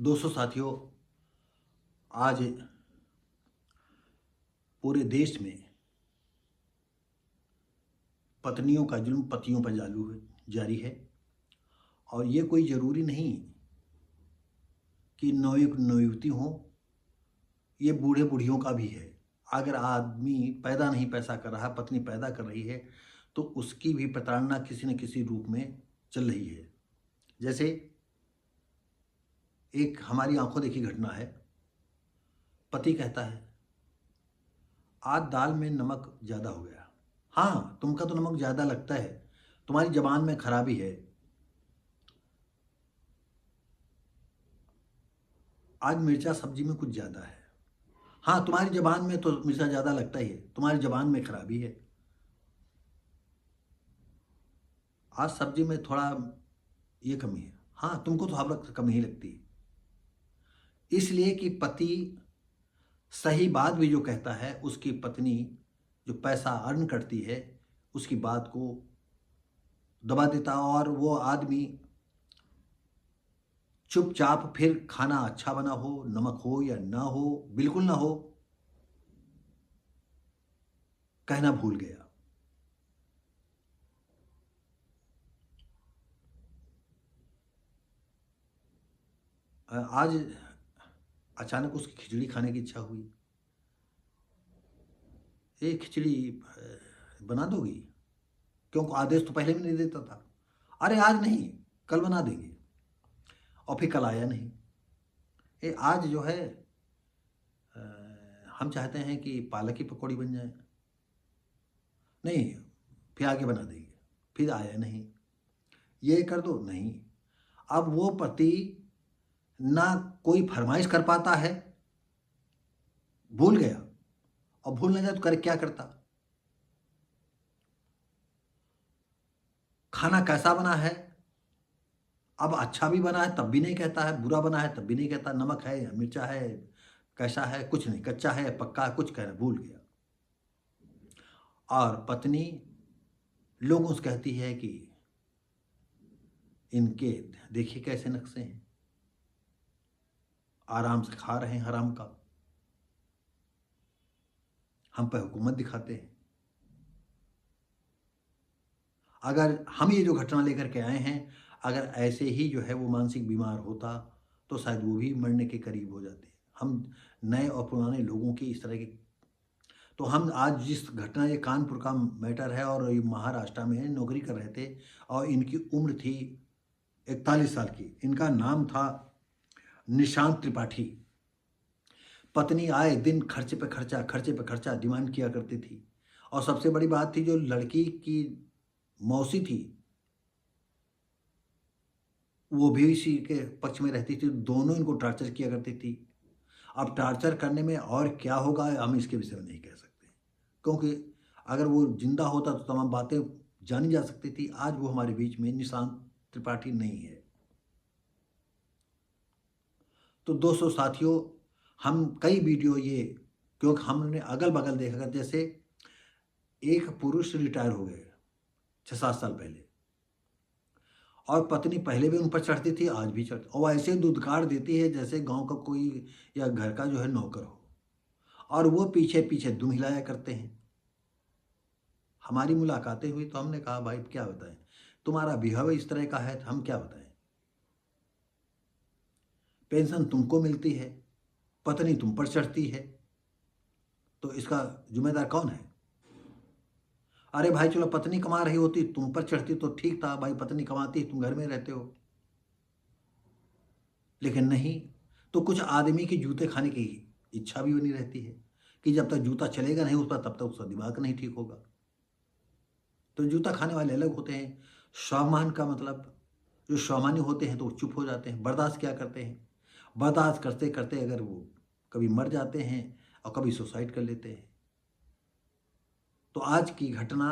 दोस्तों साथियों, आज पूरे देश में पत्नियों का जुल्म पतियों पर जारी है। और ये कोई ज़रूरी नहीं कि नवयुवक नवयुवती हों, ये बूढ़े बूढ़ियों का भी है। अगर आदमी पैदा नहीं पैसा कर रहा, पत्नी पैदा कर रही है, तो उसकी भी प्रताड़ना किसी न किसी रूप में चल रही है। जैसे एक हमारी आंखों देखी घटना है। पति कहता है, आज दाल में नमक ज़्यादा हो गया। हाँ, तुमका तो नमक ज़्यादा लगता है, तुम्हारी जबान में खराबी है। आज मिर्चा सब्जी में कुछ ज़्यादा है। हाँ, तुम्हारी जबान में तो मिर्चा ज़्यादा लगता ही है, तुम्हारी जबान में खराबी है। आज सब्जी में थोड़ा ये कमी है। हाँ, तुमको तो हर वक्त कमी ही लगती है। इसलिए कि पति सही बात भी जो कहता है, उसकी पत्नी जो पैसा अर्न करती है उसकी बात को दबा देता, और वो आदमी चुपचाप फिर खाना अच्छा बना हो, नमक हो या ना हो, बिल्कुल ना हो, कहना भूल गया। आज अचानक उसकी खिचड़ी खाने की इच्छा हुई। ये खिचड़ी बना दोगी? क्योंकि आदेश तो पहले भी नहीं देता था। अरे आज नहीं, कल बना देंगे। और फिर कल आया नहीं। ये आज जो है अ, हम चाहते हैं कि पालक की पकौड़ी बन जाए। नहीं, फिर आगे बना देंगे। फिर आया नहीं। ये कर दो, नहीं। अब वो पति ना कोई फरमाइश कर पाता है, भूल गया। और भूल ना जाए तो करे क्या करता। खाना कैसा बना है, अब अच्छा भी बना है तब भी नहीं कहता है, बुरा बना है तब भी नहीं कहता, नमक है या मिर्चा है, कैसा है, कुछ नहीं, कच्चा है या पक्का है, कुछ कह रहा, भूल गया। और पत्नी लोगों से कहती है कि इनके देखिए कैसे नक्शे हैं, आराम से खा रहे हैं हराम का, हम पे हुकूमत दिखाते हैं। अगर हम ये जो घटना लेकर के आए हैं, अगर ऐसे ही जो है वो मानसिक बीमार होता तो शायद वो भी मरने के करीब हो जाते। हम नए और पुराने लोगों की इस तरह की, तो हम आज जिस घटना, ये कानपुर का मैटर है और ये महाराष्ट्र में नौकरी कर रहे थे और इनकी उम्र थी 41 साल की। इनका नाम था निशांत त्रिपाठी। पत्नी आए दिन खर्चे पे खर्चा, खर्चे पे खर्चा डिमांड किया करती थी। और सबसे बड़ी बात थी, जो लड़की की मौसी थी वो भी इसी के पक्ष में रहती थी। दोनों इनको टॉर्चर किया करती थी। अब टॉर्चर करने में और क्या होगा हम इसके विषय में नहीं कह सकते, क्योंकि अगर वो जिंदा होता तो तमाम बातें जानी जा सकती थी। आज वो हमारे बीच में निशांत त्रिपाठी नहीं है। तो दोस्तों साथियों, हम कई वीडियो ये, क्योंकि हमने अगल बगल देखा कर, जैसे एक पुरुष रिटायर हो गए 6-7 साल पहले, और पत्नी पहले भी उन पर चढ़ती थी, आज भी चढ़ती, और ऐसे दुदकार देती है जैसे गांव का कोई या घर का जो है नौकर हो, और वो पीछे पीछे दुम हिलाया करते हैं। हमारी मुलाकातें हुई तो हमने कहा, भाई क्या बताएं, तुम्हारा बिहेव इस तरह का है तो हम क्या बताएं। पेंशन तुमको मिलती है, पत्नी तुम पर चढ़ती है, तो इसका जिम्मेदार कौन है? अरे भाई चलो, पत्नी कमा रही होती तुम पर चढ़ती तो ठीक था, भाई पत्नी कमाती तुम घर में रहते हो। लेकिन नहीं, तो कुछ आदमी की जूते खाने की इच्छा भी बनी रहती है कि जब तक जूता चलेगा नहीं उस पर, तब तक उसका दिमाग नहीं ठीक होगा। तो जूता खाने वाले अलग होते हैं। स्वाभिमान का मतलब, जो स्वाभिमानी होते हैं तो वो चुप हो जाते हैं, बर्दाश्त क्या करते हैं। बर्दाश्त करते करते अगर वो कभी मर जाते हैं और कभी सुसाइड कर लेते हैं। तो आज की घटना,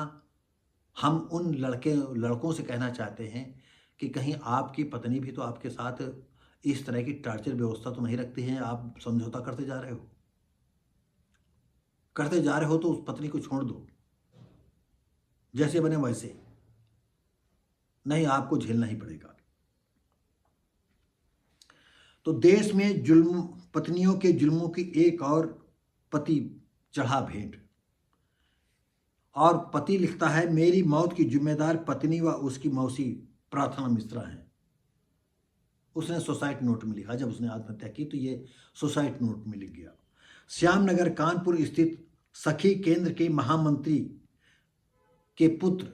हम उन लड़कों से कहना चाहते हैं कि कहीं आपकी पत्नी भी तो आपके साथ इस तरह की टॉर्चर व्यवस्था तो नहीं रखती है। आप समझौता करते जा रहे हो, तो उस पत्नी को छोड़ दो, जैसे बने वैसे, नहीं आपको झेलना ही पड़ेगा। तो देश में जुल्म, पत्नियों के जुल्मों की एक और पति चढ़ा भेंट। और पति लिखता है, मेरी मौत की जिम्मेदार पत्नी व उसकी मौसी प्रार्थना मिश्रा हैं। उसने सुसाइड नोट में लिखा, जब उसने आत्महत्या की तो ये सुसाइड नोट में लिख गया। श्यामनगर कानपुर स्थित सखी केंद्र के महामंत्री के पुत्र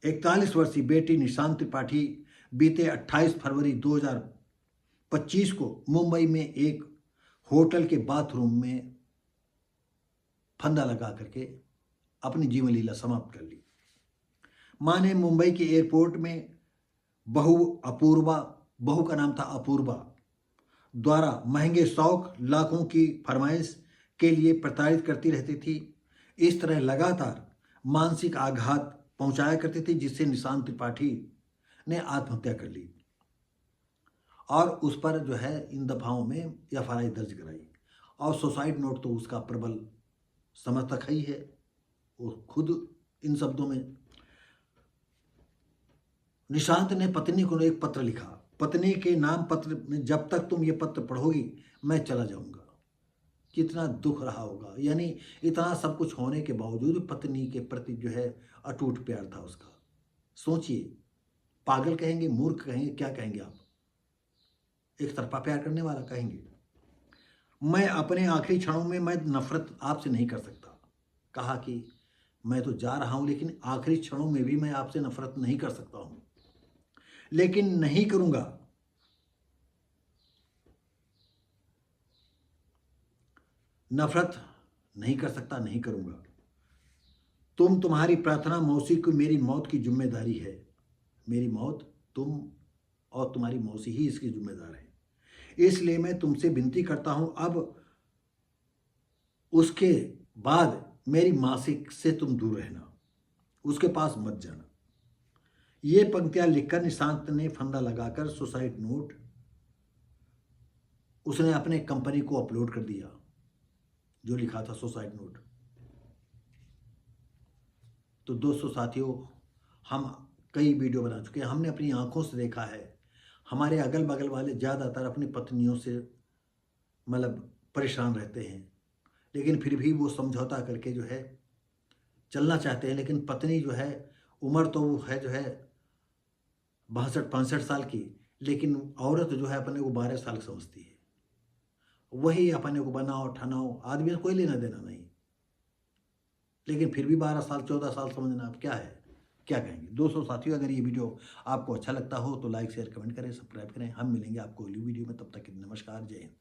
41 वर्षीय बेटी निशांत त्रिपाठी बीते 28 फरवरी 2025 को मुंबई में एक होटल के बाथरूम में फंदा लगा करके अपनी जीवन लीला समाप्त कर ली। मां ने मुंबई के एयरपोर्ट में बहू का नाम था अपूर्वा, द्वारा महंगे शौक लाखों की फरमाइश के लिए प्रताड़ित करती रहती थी। इस तरह लगातार मानसिक आघात पहुंचाया करती थी, जिससे निशांत त्रिपाठी ने आत्महत्या कर ली और उस पर जो है इन दफाओं में एफआईआर दर्ज कराई। और सुसाइड नोट तो उसका प्रबल समर्थक ही है, वो खुद इन शब्दों में। निशांत ने पत्नी को एक पत्र लिखा। पत्नी के नाम पत्र में, जब तक तुम ये पत्र पढ़ोगी मैं चला जाऊंगा। कितना दुख रहा होगा, यानी इतना सब कुछ होने के बावजूद पत्नी के प्रति जो है अटूट प्यार था उसका। सोचिए, पागल कहेंगे, मूर्ख कहेंगे, क्या कहेंगे आप? एक तरफा प्यार करने वाला कहेंगे। मैं अपने आखिरी क्षणों में मैं नफरत आपसे नहीं कर सकता। कहा कि मैं तो जा रहा हूं, लेकिन आखिरी क्षणों में भी मैं आपसे नफरत नहीं कर सकता हूं, लेकिन नहीं करूंगा। नफरत नहीं कर सकता, नहीं करूंगा। तुम्हारी प्रार्थना मौसी को मेरी मौत की जिम्मेदारी है। मेरी मौत तुम और तुम्हारी मौसी ही इसकी जिम्मेदार है। इसलिए मैं तुमसे विनती करता हूं, अब उसके बाद मेरी मासिक से तुम दूर रहना, उसके पास मत जाना। ये पंक्तियां लिखकर निशांत ने फंदा लगाकर सुसाइड नोट उसने अपने कंपनी को अपलोड कर दिया, जो लिखा था सुसाइड नोट। तो दोस्तों साथियों, हम कई वीडियो बना चुके हैं, हमने अपनी आंखों से देखा है। हमारे अगल बगल वाले ज़्यादातर अपनी पत्नियों से मतलब परेशान रहते हैं, लेकिन फिर भी वो समझौता करके जो है चलना चाहते हैं। लेकिन पत्नी जो है, उम्र तो वो है जो है 62-65 साल की, लेकिन औरत जो है अपने को 12 साल समझती है। वही अपने को बनाओ ठनाओ, आदमी कोई लेना देना नहीं, लेकिन फिर भी 12 साल 14 साल समझना अब क्या है, क्या कहेंगे। दोस्तों साथियों, अगर ये वीडियो आपको अच्छा लगता हो तो लाइक शेयर कमेंट करें, सब्सक्राइब करें। हम मिलेंगे आपको अगली वीडियो में, तब तक के लिए नमस्कार, जय हिंद।